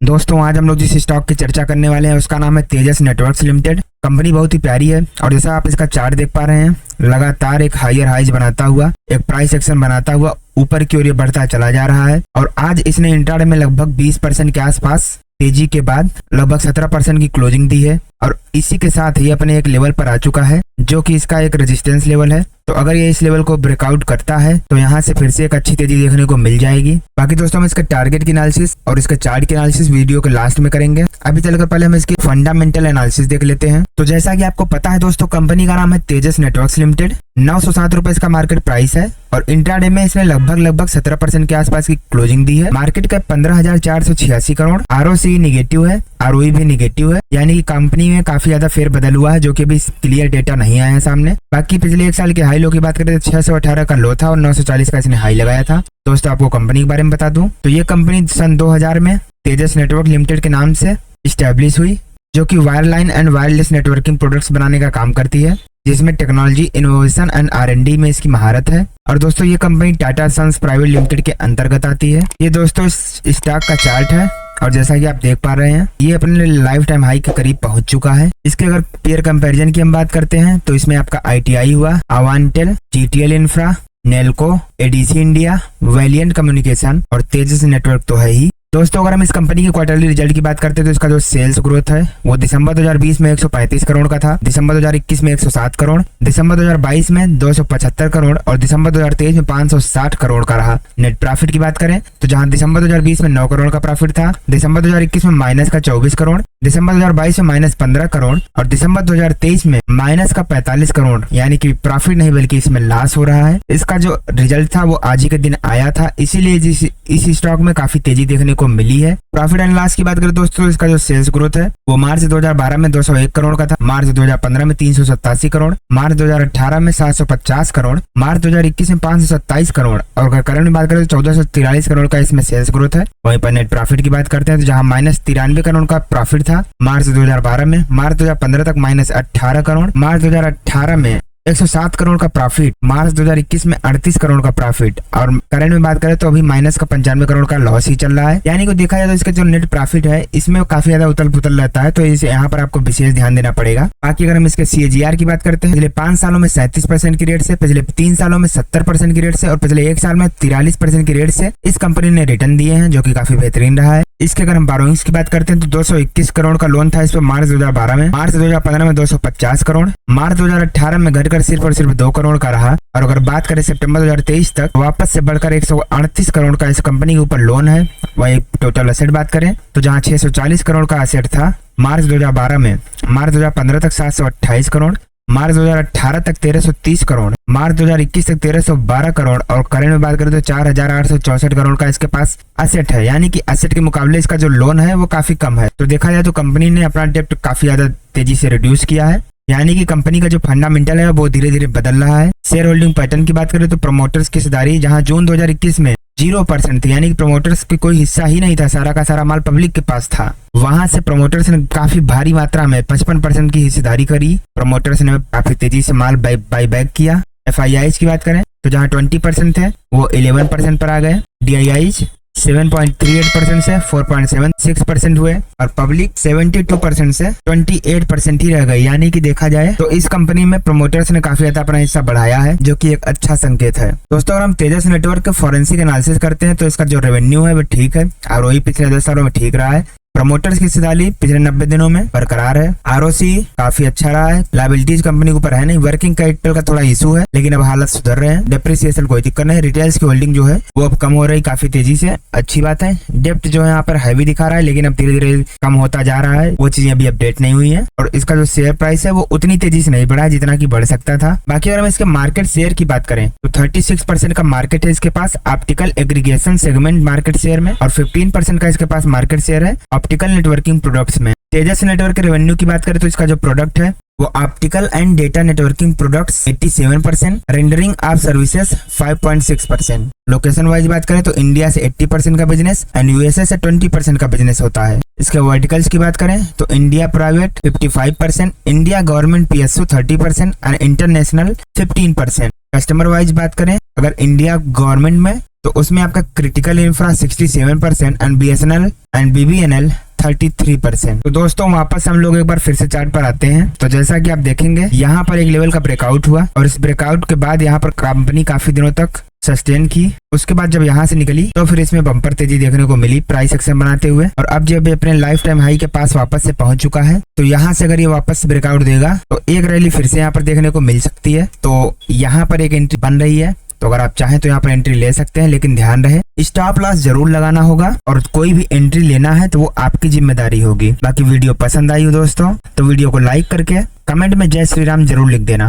दोस्तों आज हम लोग जिस स्टॉक की चर्चा करने वाले हैं उसका नाम है तेजस नेटवर्क्स लिमिटेड। कंपनी बहुत ही प्यारी है और जैसा आप इसका चार्ट देख पा रहे हैं लगातार एक हायर हाइज बनाता हुआ एक प्राइस एक्शन बनाता हुआ ऊपर की ओर ये बढ़ता चला जा रहा है और आज इसने इंट्राडे में लगभग 20% के आसपास तेजी के बाद लगभग 17% की क्लोजिंग दी है और इसी के साथ ही अपने एक लेवल पर आ चुका है जो कि इसका एक रेजिस्टेंस लेवल है। तो अगर ये इस लेवल को ब्रेकआउट करता है तो यहाँ से फिर से एक अच्छी तेजी देखने को मिल जाएगी। बाकी दोस्तों हम इसके टारगेट की एनालिसिस और इसके चार्ट की एनालिसिस वीडियो के लास्ट में करेंगे। अभी चलकर पहले हम इसकी फंडामेंटल एनालिसिस देख लेते हैं। तो जैसा कि आपको पता है दोस्तों कंपनी का नाम है तेजस नेटवर्क्स लिमिटेड। 907 रुपए इसका मार्केट प्राइस है और इंट्राडे में इसने लगभग 17% के आसपास की क्लोजिंग दी है। Market cap 15,486 crore. ROC negative है, आरओई भी निगेटिव है, यानी कि कंपनी में काफी ज्यादा फेर बदल हुआ है जो कि अभी क्लियर डेटा नहीं आया है सामने। बाकी पिछले एक साल के हाई लो की बात करें तो 618 का लो था और 940 का इसने हाई लगाया था। दोस्तों आपको कंपनी के बारे में बता दूं तो ये कंपनी सन 2000 में तेजस नेटवर्क लिमिटेड के नाम से स्टैब्लिश हुई जो कि wireline and wireless networking products बनाने का काम करती है जिसमें टेक्नोलॉजी इनोवेशन एंड R&D में इसकी महारत है। और दोस्तों ये company Tata Sons private limited के अंतर्गत आती है। ये दोस्तों स्टॉक का चार्ट है और जैसा कि आप देख पा रहे हैं ये अपने लाइफ टाइम हाई के करीब पहुंच चुका है। इसके अगर पेयर कंपैरिजन की हम बात करते हैं तो इसमें आपका ITI हुआ, Avantel, GTL infra, Nelco, ADC India, valiant communication और तेजस नेटवर्क तो है ही। दोस्तों अगर हम इस कंपनी के क्वार्टरली रिजल्ट की बात करते हैं तो इसका जो सेल्स ग्रोथ है वो दिसंबर 2020 में 135 करोड़ का था, दिसंबर 2021 में 107 करोड़, दिसंबर 2022 में 275 करोड़ और दिसंबर 2023 में 560 करोड़ का रहा। नेट प्रॉफिट की बात करें तो जहां दिसंबर 2020 में 9 करोड़ का प्रॉफिट था, दिसंबर 2021 में माइनस का 24 करोड़, दिसंबर 2022 में माइनस 15 करोड़ और दिसंबर 2023 में माइनस का 45 करोड़, यानी कि प्रॉफिट नहीं बल्कि इसमें लॉस हो रहा है। इसका जो रिजल्ट था वो आज ही के दिन आया था, इसीलिए इस स्टॉक में काफी तेजी देखने को मिली है। प्रॉफिट एंड लॉस की बात करें दोस्तों इसका जो सेल्स ग्रोथ है वो मार्च 2012 में 201 करोड़ का था, मार्च 2015 में 387 करोड़, मार्च 2018 में 750 करोड़, मार्च 2021 में 527 करोड़ और अगर करंट में बात करें तो 1443 करोड़ का इसमें सेल्स ग्रोथ है। वहीं पर नेट प्रॉफिट की बात करते हैं तो जहां माइनस 93 करोड़ का प्रॉफिट था मार्च 2012 में, मार्च 2015 तक माइनस 18 करोड़, मार्च 2018 में 107 करोड़ का प्रॉफिट, मार्च 2021 में 38 करोड़ का प्रॉफिट और करंट में बात करें तो अभी माइनस का 95 करोड़ का लॉस ही चल रहा है। यानी कि देखा जाए तो इसका जो नेट प्रॉफिट है इसमें काफी ज्यादा उथल पुथल रहता है, तो इसे यहाँ पर आपको विशेष ध्यान देना पड़ेगा। बाकी अगर हम इसके CAGR की बात करते हैं पिछले 5 सालों में 37% की रेट से, पिछले 3 सालों में 70% की रेट से और पिछले 1 साल में 43% की रेट से इस कंपनी ने रिटर्न दिए हैं जो कि काफी बेहतरीन रहा है। इसके अगर हम बोरोइंग्स की बात करते हैं तो 221 करोड़ का लोन था इस पर मार्च 2012 में, मार्च 2015 में 250 करोड़, मार्च 2018 में घटकर सिर्फ और सिर्फ 2 करोड़ का रहा और अगर बात करें सितंबर 2023 तक वापस से बढ़कर 138 करोड़ का इस कंपनी के ऊपर लोन है। वही टोटल एसेट बात करें तो जहां 640 करोड़ का एसेट था मार्च 2012 में, मार्च 2015 तक 728 करोड़, मार्च 2018 तक 1330 करोड़, मार्च 2021 तक 1312 करोड़ और करंट में बात करें तो 4864 करोड़ का इसके पास एसेट है। यानी कि एसेट के मुकाबले इसका जो लोन है वो काफी कम है। तो देखा जाए तो कंपनी ने अपना डेप्ट काफी ज्यादा तेजी से रिड्यूस किया है, यानी कि कंपनी का जो फंडामेंटल है वो धीरे धीरे बदल रहा है। शेयर होल्डिंग पैटर्न की बात करें तो प्रमोटर्स की हिस्सेदारी जहां जून 2021 में 0% थी, यानी कि प्रमोटर्स पे कोई हिस्सा ही नहीं था, सारा का सारा माल पब्लिक के पास था, वहां से प्रमोटर्स ने काफी भारी मात्रा में 55% की हिस्सेदारी करी। प्रमोटर्स ने काफी तेजी से माल बाई बैक किया। FIIs की बात करें तो जहां 20% थे वो 11% पर आ गए, DIIs 7.38% से 4.76% हुए और पब्लिक 72% से 28% ही रह गई। यानी कि देखा जाए तो इस कंपनी में प्रमोटर्स ने काफी ज्यादा अपना हिस्सा बढ़ाया है जो कि एक अच्छा संकेत है। दोस्तों अगर हम तेजस नेटवर्क के फॉरेंसिक एनालिसिस करते हैं तो इसका जो रेवेन्यू है वो ठीक है, ROE पिछले 10 सालों में ठीक रहा है, प्रमोटर्स की हिस्सेदारी पिछले 90 दिनों में बरकरार है, ROC काफी अच्छा रहा है, लायबिलिटीज कंपनी के ऊपर है नहीं, वर्किंग कैपिटल का थोड़ा इशू है लेकिन अब हालत सुधर रहे हैं, डेप्रिसिएशन कोई दिक्कत नहीं, रिटेल्स की होल्डिंग जो है वो अब कम हो रही काफी तेजी से, अच्छी बात है। डेप्ट जो है यहाँ पर हैवी दिखा रहा है लेकिन अब धीरे धीरे कम होता जा रहा है, वो चीजें अभी अपडेट नहीं हुई है और इसका जो शेयर प्राइस है वो उतनी तेजी से नहीं बढ़ा है जितना की बढ़ सकता था। बाकी अगर हम इसके मार्केट शेयर की बात करें तो 36% का मार्केट है इसके पास optical aggregation segment market share में और 15% का इसके पास मार्केट शेयर है ऑप्टिकल नेटवर्किंग प्रोडक्ट्स में। तेजस नेटवर्क के रेवेन्यू की बात करें तो इसका जो प्रोडक्ट है वो optical and data networking products 87%, rendering of services 5.6%। Location wise बात करें तो इंडिया से 80% का बिजनेस एंड यूएसए से 20% का बिजनेस होता है। इसके वर्टिकल्स की बात करें तो India private 55%, India government PSU 30% and international 15%। Customer wise बात करें अगर इंडिया गवर्नमेंट में तो उसमें आपका critical infra 67% and BSNL and BBNL 33%। तो दोस्तों वापस हम लोग एक बार फिर से चार्ट पर आते हैं। तो जैसा कि आप देखेंगे यहाँ पर एक लेवल का ब्रेकआउट हुआ और इस ब्रेकआउट के बाद यहाँ पर कंपनी काफी दिनों तक सस्टेन की। उसके बाद जब यहाँ से निकली तो फिर इसमें बम्पर तेजी देखने को मिली प्राइस एक्शन बनाते हुए, और अब जब अपने लाइफ टाइम हाई के पास वापस से पहुंच चुका है तो यहाँ से अगर ये वापस ब्रेकआउट देगा तो एक रैली फिर से यहाँ पर देखने को मिल सकती है। तो यहाँ पर एक एंट्री बन रही है, तो अगर आप चाहें तो यहाँ पर एंट्री ले सकते हैं, लेकिन ध्यान रहे स्टॉप लॉस जरूर लगाना होगा और कोई भी एंट्री लेना है तो वो आपकी जिम्मेदारी होगी। बाकी वीडियो पसंद आई हो दोस्तों तो वीडियो को लाइक करके कमेंट में जय श्री राम जरूर लिख देना।